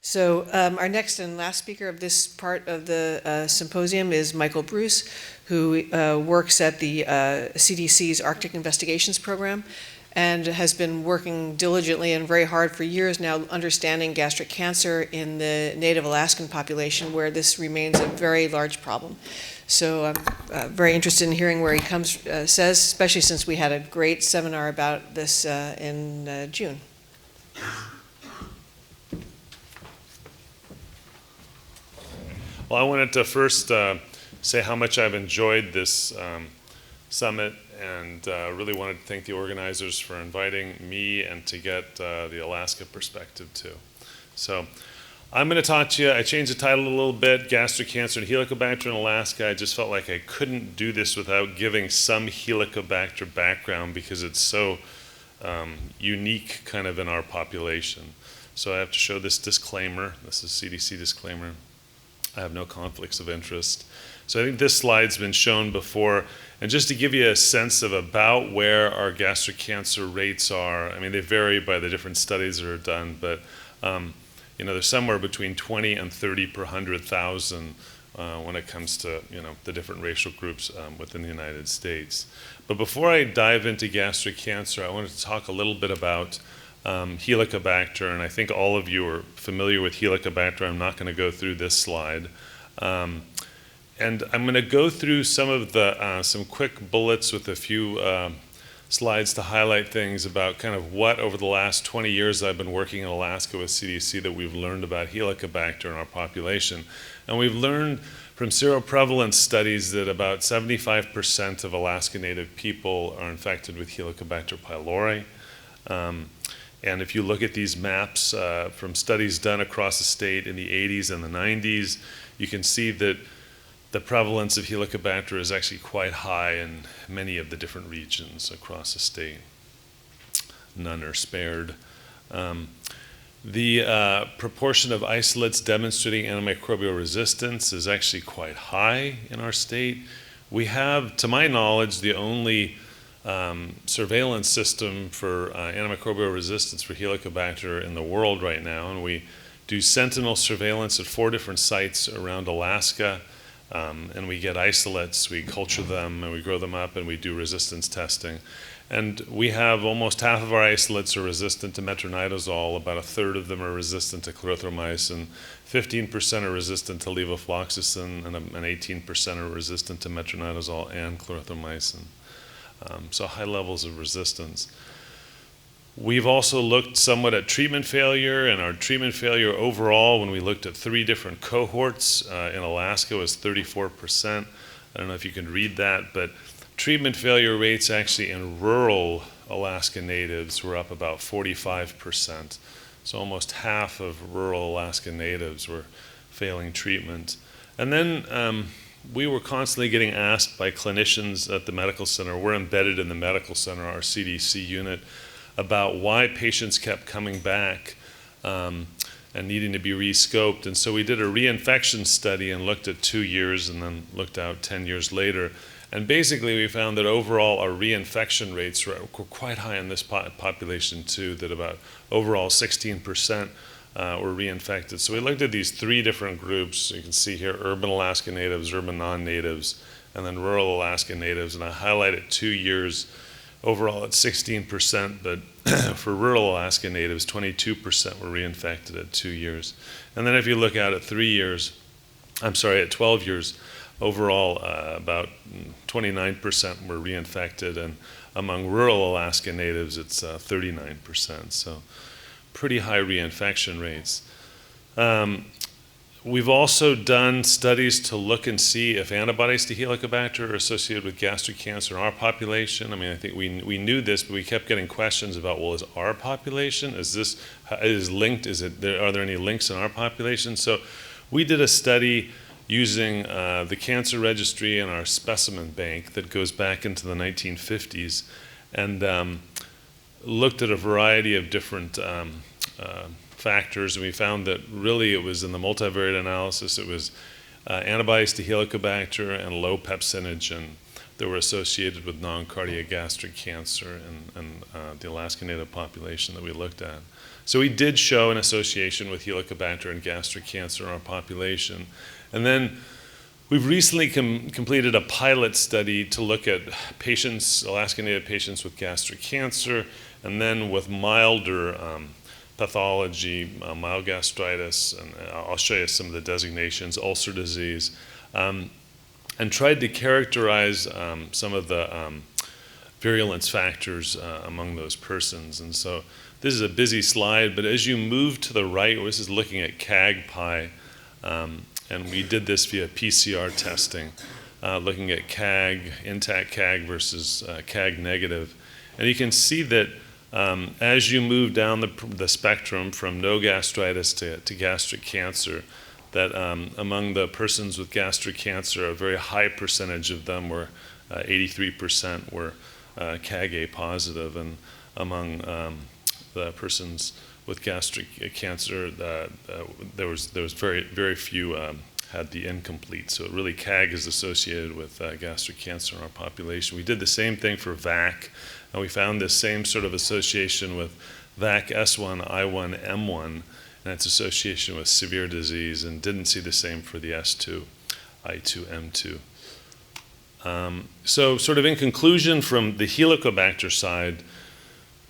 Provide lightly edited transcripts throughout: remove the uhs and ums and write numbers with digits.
So our next and last speaker of this part of the symposium is Michael Bruce, who works at the CDC's Arctic Investigations Program and has been working diligently and very hard for years now understanding gastric cancer in the native Alaskan population, where this remains a very large problem. So I'm very interested in hearing where he says, especially since we had a great seminar about this in June. Well, I wanted to first say how much I've enjoyed this summit, and really wanted to thank the organizers for inviting me and to get the Alaska perspective too. So I'm going to talk to you, I changed the title a little bit, Gastric Cancer and Helicobacter in Alaska. I just felt like I couldn't do this without giving some Helicobacter background because it's so unique kind of in our population. So I have to show this disclaimer. This is CDC disclaimer. I have no conflicts of interest. So I think this slide's been shown before. And just to give you a sense of about where our gastric cancer rates are, I mean, they vary by the different studies that are done, but they're somewhere between 20 and 30 per 100,000 when it comes to the different racial groups within the United States. But before I dive into gastric cancer, I wanted to talk a little bit about Helicobacter, and I think all of you are familiar with Helicobacter. I'm not going to go through this slide. And I'm going to go through some quick bullets with a few slides to highlight things about kind of what over the last 20 years I've been working in Alaska with CDC that we've learned about Helicobacter in our population. And we've learned from seroprevalence studies that about 75% of Alaska Native people are infected with Helicobacter pylori. And if you look at these maps from studies done across the state in the 80s and the 90s, you can see that the prevalence of Helicobacter is actually quite high in many of the different regions across the state. None are spared. The proportion of isolates demonstrating antimicrobial resistance is actually quite high in our state. We have, to my knowledge, the only surveillance system for antimicrobial resistance for Helicobacter in the world right now, and we do sentinel surveillance at 4 different sites around Alaska, and we get isolates, we culture them, and we grow them up, and we do resistance testing. And we have almost half of our isolates are resistant to metronidazole, about a third of them are resistant to clarithromycin, 15% are resistant to levofloxacin, and 18% are resistant to metronidazole and clarithromycin. So high levels of resistance. We've also looked somewhat at treatment failure, and our treatment failure overall, when we looked at 3 different cohorts in Alaska, was 34%. I don't know if you can read that, but treatment failure rates actually in rural Alaska Natives were up about 45%. So almost half of rural Alaska Natives were failing treatment. And then we were constantly getting asked by clinicians at the medical center, we're embedded in the medical center, our CDC unit, about why patients kept coming back and needing to be re-scoped. And so we did a reinfection study and looked at 2 years and then looked out 10 years later. And basically we found that overall our reinfection rates were quite high in this population too, that about overall 16% were reinfected. So we looked at these 3 different groups. You can see here urban Alaska Natives, urban non-natives, and then rural Alaska Natives. And I highlighted 2 years. Overall it's 16%, but for rural Alaska Natives, 22% were reinfected at 2 years. And then if you look out at at 12 years, overall about 29% were reinfected, and among rural Alaska Natives it's 39%. So pretty high reinfection rates. We've also done studies to look and see if antibodies to Helicobacter are associated with gastric cancer in our population. I mean, I think we knew this, but we kept getting questions about, well, is our population, are there any links in our population? So we did a study using the cancer registry and our specimen bank that goes back into the 1950s, and looked at a variety of different factors, and we found that really it was in the multivariate analysis, it was antibodies to Helicobacter and low pepsinogen that were associated with non-cardiac gastric cancer in the Alaskan Native population that we looked at. So we did show an association with Helicobacter and gastric cancer in our population. And then we've recently completed a pilot study to look at patients, Alaskan Native patients with gastric cancer, and then with milder pathology, mild gastritis, and I'll show you some of the designations, ulcer disease, and tried to characterize some of the virulence factors among those persons. And so this is a busy slide, but as you move to the right, this is looking at CAG-PI, and we did this via PCR testing, looking at CAG, intact CAG versus CAG negative. And you can see that as you move down the spectrum from no gastritis to gastric cancer, that among the persons with gastric cancer, a very high percentage of them were, 83% were CAG-A positive, and among the persons with gastric cancer, there was very, very few had the incomplete. So really CAG is associated with gastric cancer in our population. We did the same thing for VAC, and we found this same sort of association with VAC S1, I1, M1, and its association with severe disease, and didn't see the same for the S2, I2, M2. So sort of in conclusion, from the Helicobacter side,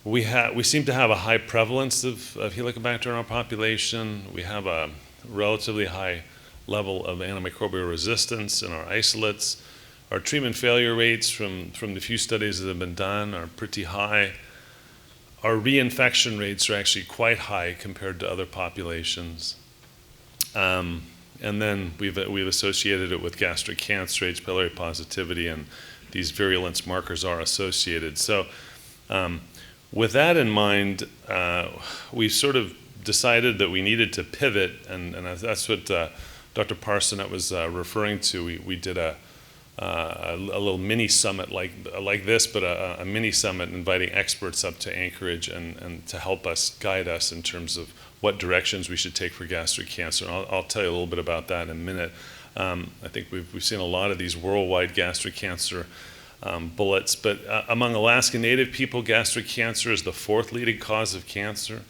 we seem to have a high prevalence of Helicobacter in our population. We have a relatively high level of antimicrobial resistance in our isolates. Our treatment failure rates from the few studies that have been done are pretty high. Our reinfection rates are actually quite high compared to other populations. And then we've associated it with gastric cancer, H. pylori positivity, and these virulence markers are associated. So with that in mind, we sort of decided that we needed to pivot, and that's what Dr. Parsonet was referring to. We did a little mini summit like this, but a mini summit inviting experts up to Anchorage and to help us, guide us in terms of what directions we should take for gastric cancer. And I'll tell you a little bit about that in a minute. I think we've seen a lot of these worldwide gastric cancer bullets, but among Alaskan Native people, gastric cancer is the 4th leading cause of cancer.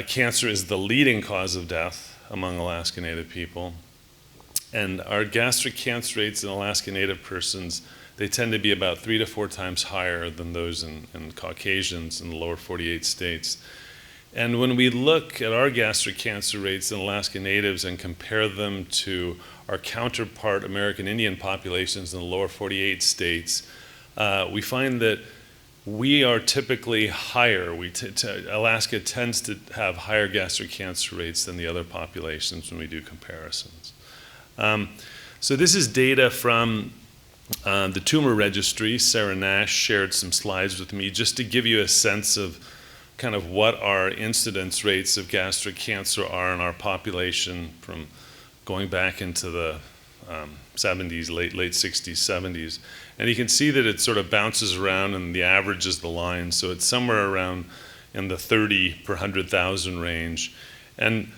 Cancer is the leading cause of death among Alaskan Native people. And our gastric cancer rates in Alaskan Native persons, they tend to be about 3 to 4 times higher than those in Caucasians in the lower 48 states. And when we look at our gastric cancer rates in Alaska Natives and compare them to our counterpart American Indian populations in the lower 48 states, we find that we are typically higher. Alaska tends to have higher gastric cancer rates than the other populations when we do comparisons. So this is data from the tumor registry. Sarah Nash shared some slides with me just to give you a sense of kind of what our incidence rates of gastric cancer are in our population from going back into the 70s, late 60s, 70s. And you can see that it sort of bounces around, and the average is the line. So it's somewhere around in the 30 per 100,000 range. And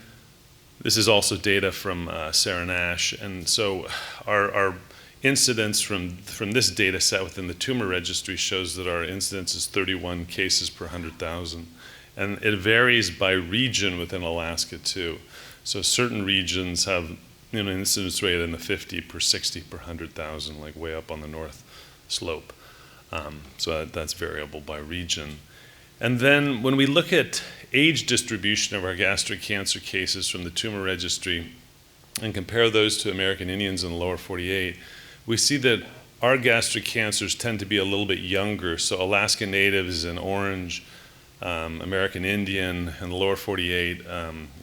this is also data from Sarah Nash. And so our incidence from this data set within the tumor registry shows that our incidence is 31 cases per 100,000. And it varies by region within Alaska too. So certain regions have an incidence rate in the 50 per 60 per 100,000, like way up on the north slope. So that's variable by region. And then when we look at age distribution of our gastric cancer cases from the tumor registry and compare those to American Indians in the lower 48, we see that our gastric cancers tend to be a little bit younger. So Alaska Natives is in orange, American Indian in the lower 48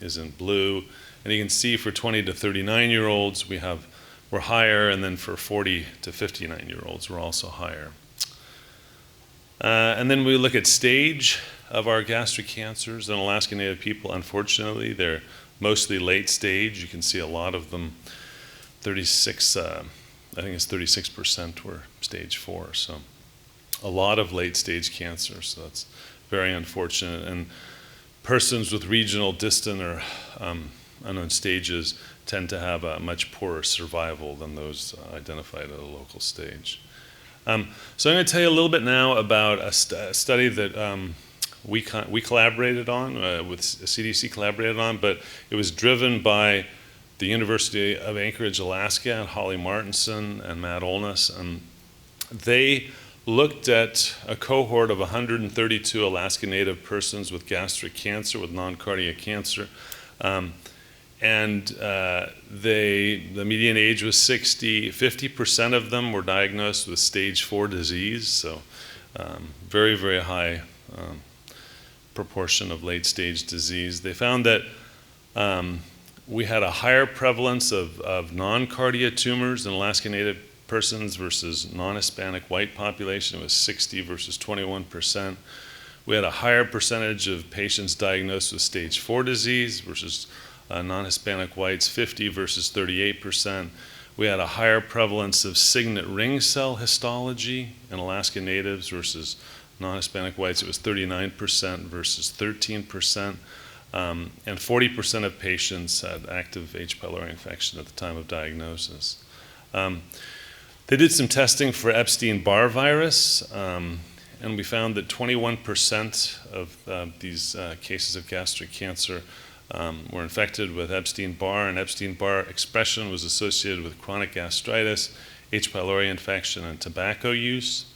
is in blue. And you can see for 20 to 39-year-olds, we're higher, and then for 40 to 59-year-olds, we're also higher. And then we look at stage of our gastric cancers in Alaska Native people. Unfortunately, they're mostly late stage. You can see a lot of them, 36, I think it's 36% were stage 4. So a lot of late stage cancer, so that's very unfortunate. And persons with regional, distant, or unknown stages tend to have a much poorer survival than those identified at a local stage. So I'm going to tell you a little bit now about a study that we collaborated on, with CDC collaborated on, but it was driven by the University of Anchorage, Alaska, Holly Martinson and Matt Olness. They looked at a cohort of 132 Alaska Native persons with gastric cancer, with non-cardiac cancer. The median age was 60. 50% of them were diagnosed with stage 4 disease, so very, very high proportion of late-stage disease. They found that we had a higher prevalence of non-cardia tumors in Alaska Native persons versus non-Hispanic white population. It was 60 versus 21%. We had a higher percentage of patients diagnosed with stage 4 disease versus non-Hispanic whites, 50 versus 38%. We had a higher prevalence of signet ring cell histology in Alaska Natives versus non-Hispanic whites. It was 39% versus 13%. And 40% of patients had active H. pylori infection at the time of diagnosis. They did some testing for Epstein-Barr virus, and we found that 21% of these cases of gastric cancer were infected with Epstein-Barr, and Epstein-Barr expression was associated with chronic gastritis, H. pylori infection, and tobacco use.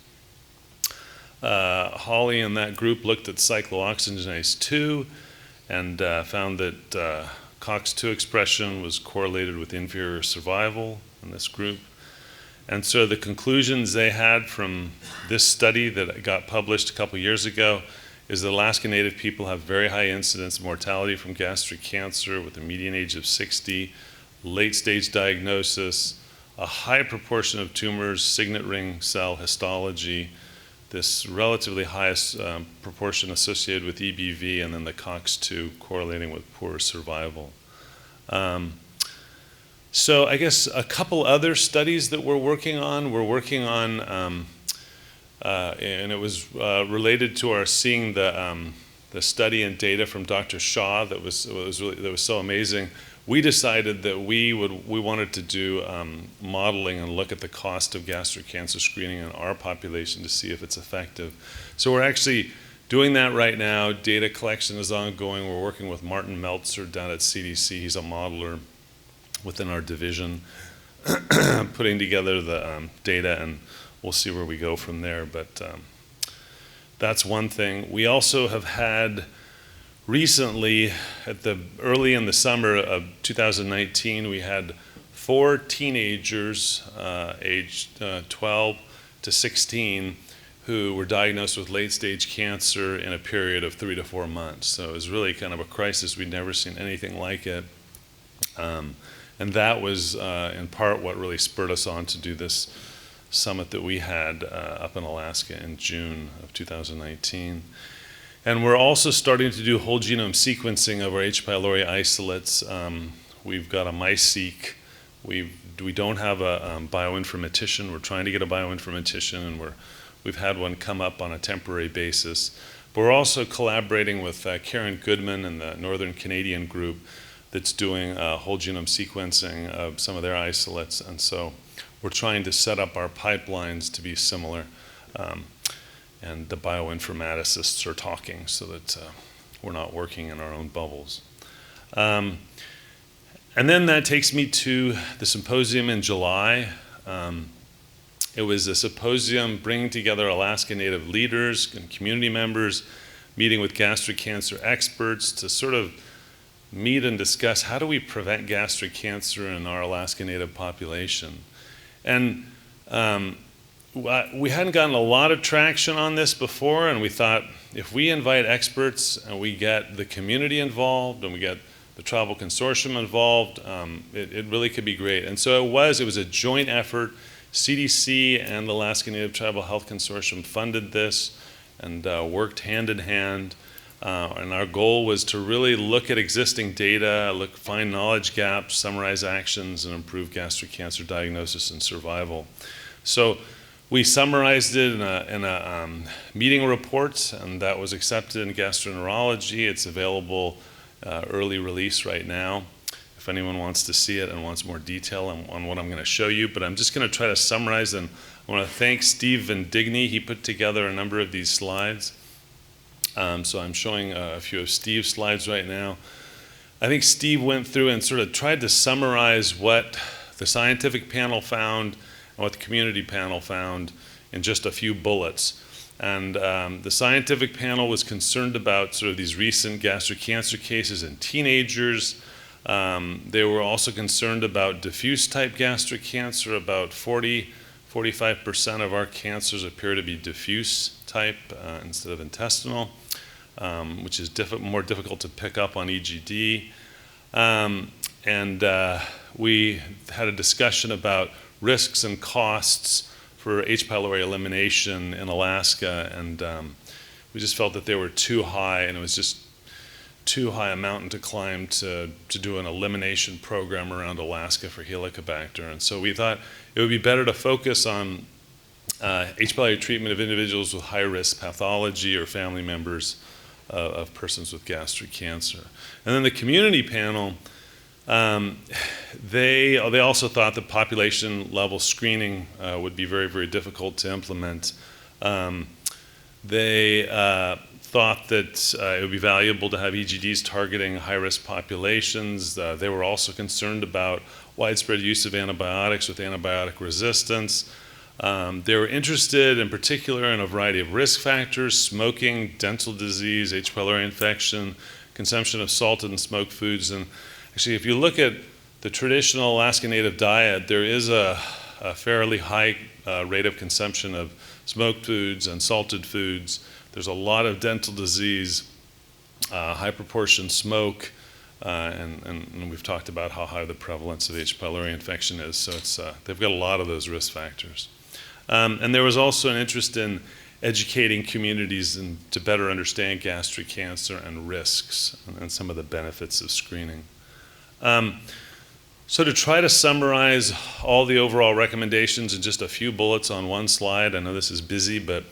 Holly and that group looked at cyclooxygenase 2 and found that Cox II expression was correlated with inferior survival in this group. And so the conclusions they had from this study that got published a couple years ago is that Alaska Native people have very high incidence of mortality from gastric cancer with a median age of 60, late-stage diagnosis, a high proportion of tumors, signet ring cell histology, this relatively highest proportion associated with EBV, and then the Cox II correlating with poor survival. So I guess a couple other studies that we're working on, and it was related to our seeing the study and data from Dr. Shaw that was so amazing. We decided that we wanted to do modeling and look at the cost of gastric cancer screening in our population to see if it's effective. So we're actually doing that right now. Data collection is ongoing. We're working with Martin Meltzer down at CDC. He's a modeler within our division, putting together the data, and we'll see where we go from there. But that's one thing. We also have had recently, early in the summer of 2019, we had 4 teenagers aged 12 to 16 who were diagnosed with late-stage cancer in a period of 3 to 4 months. So it was really kind of a crisis. We'd never seen anything like it. And that was in part what really spurred us on to do this summit that we had up in Alaska in June of 2019. And we're also starting to do whole genome sequencing of our H. pylori isolates. We've got a MySeq. We don't have a bioinformatician. We're trying to get a bioinformatician, and we've had one come up on a temporary basis. But we're also collaborating with Karen Goodman and the Northern Canadian group that's doing whole genome sequencing of some of their isolates. And so we're trying to set up our pipelines to be similar. And the bioinformaticists are talking so that we're not working in our own bubbles. And then that takes me to the symposium in July. It was a symposium bringing together Alaska Native leaders and community members, meeting with gastric cancer experts to sort of meet and discuss how do we prevent gastric cancer in our Alaska Native population. And we hadn't gotten a lot of traction on this before, and we thought if we invite experts and we get the community involved and we get the tribal consortium involved, it really could be great. And so it was a joint effort. CDC and the Alaska Native Tribal Health Consortium funded this and worked hand in hand. And our goal was to really look at existing data, find knowledge gaps, summarize actions, and improve gastric cancer diagnosis and survival. So we summarized it in a meeting report, and that was accepted in gastroenterology. It's available early release right now if anyone wants to see it and wants more detail on what I'm going to show you. But I'm just going to try to summarize in I want to thank Steve Vendigny. He put together a number of these slides. So I'm showing a few of Steve's slides right now. I think Steve went through and sort of tried to summarize what the scientific panel found and what the community panel found in just a few bullets. And the scientific panel was concerned about sort of these recent gastric cancer cases in teenagers. They were also concerned about diffuse type gastric cancer. About 45% of our cancers appear to be diffuse type instead of intestinal, which is more difficult to pick up on EGD. We had a discussion about risks and costs for H. pylori elimination in Alaska, and we just felt that they were too high, and it was just too high a mountain to climb to do an elimination program around Alaska for Helicobacter. And so we thought it would be better to focus on H. pylori treatment of individuals with high-risk pathology or family members of persons with gastric cancer. And then the community panel, they also thought that population-level screening would be very, very difficult to implement. They thought that it would be valuable to have EGDs targeting high-risk populations. They were also concerned about widespread use of antibiotics with antibiotic resistance. They were interested in particular in a variety of risk factors: smoking, dental disease, H. pylori infection, consumption of salted and smoked foods. And actually, if you look at the traditional Alaska Native diet, there is a fairly high rate of consumption of smoked foods and salted foods. There's a lot of dental disease, high proportion smoke, and we've talked about how high the prevalence of H. pylori infection is. So they've got a lot of those risk factors. And there was also an interest in educating communities to better understand gastric cancer and risks and some of the benefits of screening. So to try to summarize all the overall recommendations in just a few bullets on one slide, I know this is busy, but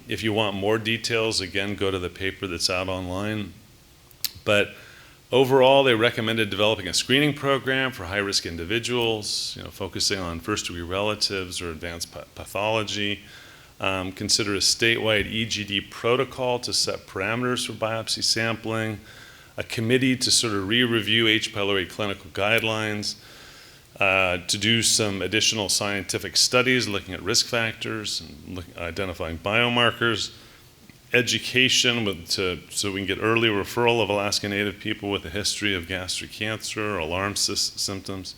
if you want more details, again, go to the paper that's out online. But overall, they recommended developing a screening program for high-risk individuals, focusing on first-degree relatives or advanced pathology. Consider a statewide EGD protocol to set parameters for biopsy sampling. A committee to sort of re-review H. pylori clinical guidelines. To do some additional scientific studies looking at risk factors and identifying biomarkers. Education so we can get early referral of Alaska Native people with a history of gastric cancer or alarm symptoms.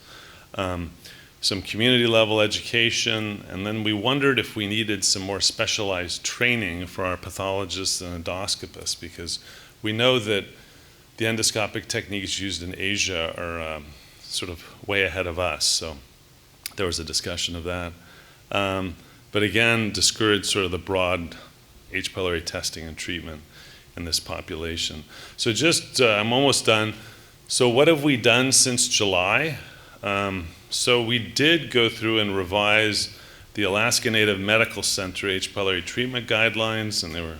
Some community level education, and then we wondered if we needed some more specialized training for our pathologists and endoscopists, because we know that the endoscopic techniques used in Asia are sort of way ahead of us. So there was a discussion of that. But again, discouraged sort of the broad H. pylori testing and treatment in this population. So I'm almost done. So what have we done since July? So we did go through and revise the Alaska Native Medical Center H. pylori treatment guidelines, and they were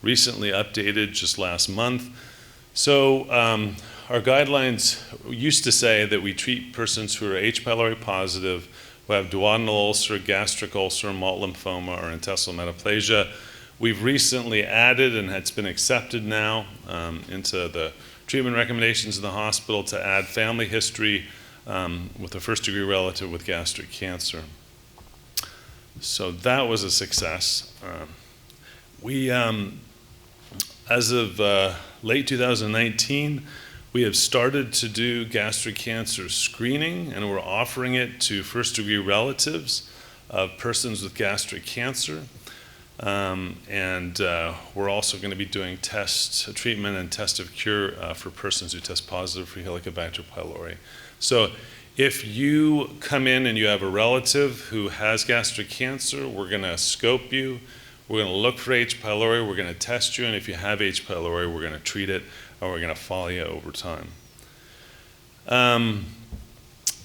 recently updated just last month. So our guidelines used to say that we treat persons who are H. pylori positive, who have duodenal ulcer, gastric ulcer, malt lymphoma, or intestinal metaplasia. We've recently added, and it's been accepted now into the treatment recommendations in the hospital, to add family history with a first-degree relative with gastric cancer. So that was a success. As of late 2019, we have started to do gastric cancer screening, and we're offering it to first-degree relatives of persons with gastric cancer. We're also going to be doing treatment and test of cure for persons who test positive for Helicobacter pylori. So if you come in and you have a relative who has gastric cancer, we're going to scope you. We're going to look for H. pylori, we're going to test you, and if you have H. pylori, we're going to treat it, and we're going to follow you over time.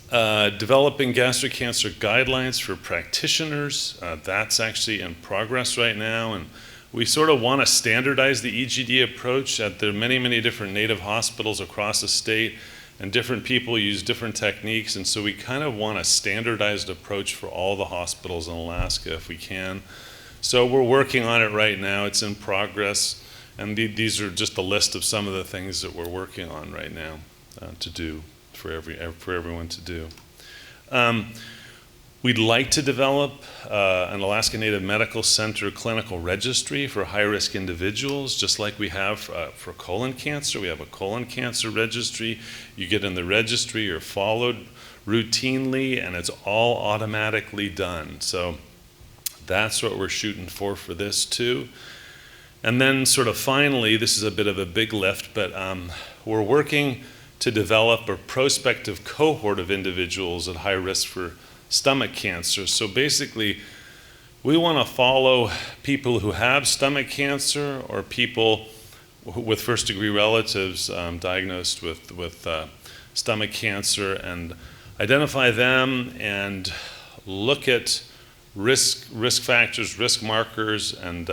Developing gastric cancer guidelines for practitioners, that's actually in progress right now, and we sort of want to standardize the EGD approach at the many, many different Native hospitals across the state. and different people use different techniques, and so we kind of want a standardized approach for all the hospitals in Alaska if we can. So we're working on it right now. It's in progress, and these are just a list of some of the things that we're working on right now to do for everyone to do. We'd like to develop an Alaska Native Medical Center clinical registry for high-risk individuals, just like we have for colon cancer. We have a colon cancer registry. You get in the registry, you're followed routinely, and it's all automatically done. So that's what we're shooting for this too. And then sort of finally, this is a bit of a big lift, but we're working to develop a prospective cohort of individuals at high risk for stomach cancer. So basically, we want to follow people who have stomach cancer or people with first-degree relatives diagnosed with stomach cancer, and identify them and look at risk factors, risk markers, and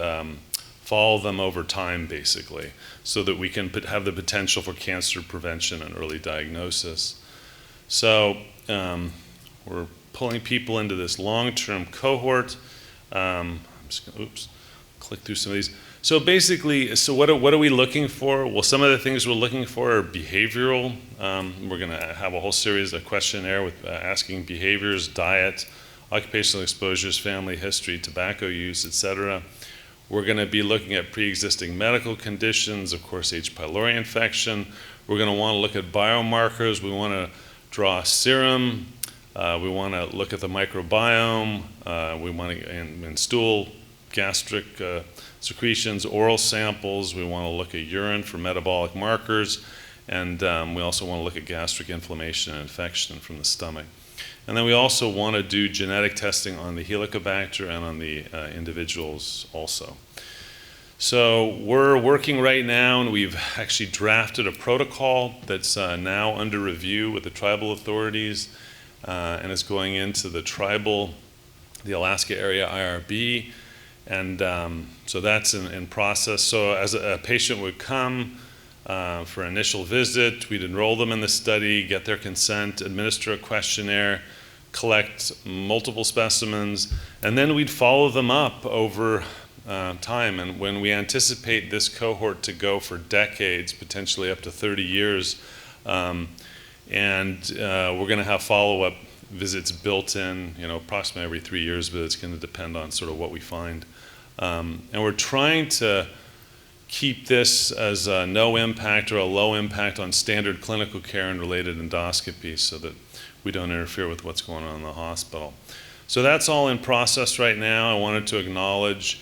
follow them over time, basically, so that we can have the potential for cancer prevention and early diagnosis. So we're pulling people into this long-term cohort. I'm just going to, click through some of these. So basically, what are we looking for? Well, some of the things we're looking for are behavioral. We're going to have a whole series of questionnaire with asking behaviors, diet, occupational exposures, family history, tobacco use, etc. We're going to be looking at pre-existing medical conditions, of course, H. pylori infection. We're going to want to look at biomarkers. We want to draw serum. We want to look at the microbiome. We want to, in stool, gastric secretions, oral samples. We want to look at urine for metabolic markers. And we also want to look at gastric inflammation and infection from the stomach. And then we also want to do genetic testing on the Helicobacter and on the individuals also. So we're working right now, and we've actually drafted a protocol that's now under review with the tribal authorities, and it's going into the Alaska area IRB, and so that's in process. So as a patient would come for an initial visit, we'd enroll them in the study, get their consent, administer a questionnaire, collect multiple specimens, and then we'd follow them up over time. And when we anticipate this cohort to go for decades, potentially up to 30 years, and we're going to have follow-up visits built in, approximately every 3 years, but it's going to depend on sort of what we find. And we're trying to keep this as a no impact or a low impact on standard clinical care and related endoscopy so that we don't interfere with what's going on in the hospital. So that's all in process right now. I wanted to acknowledge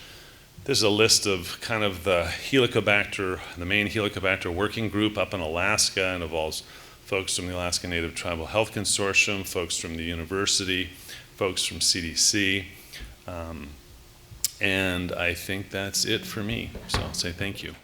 there's a list of kind of the Helicobacter, the main Helicobacter working group up in Alaska, and involves folks from the Alaska Native Tribal Health Consortium, folks from the university, folks from CDC, and I think that's it for me. So I'll say thank you.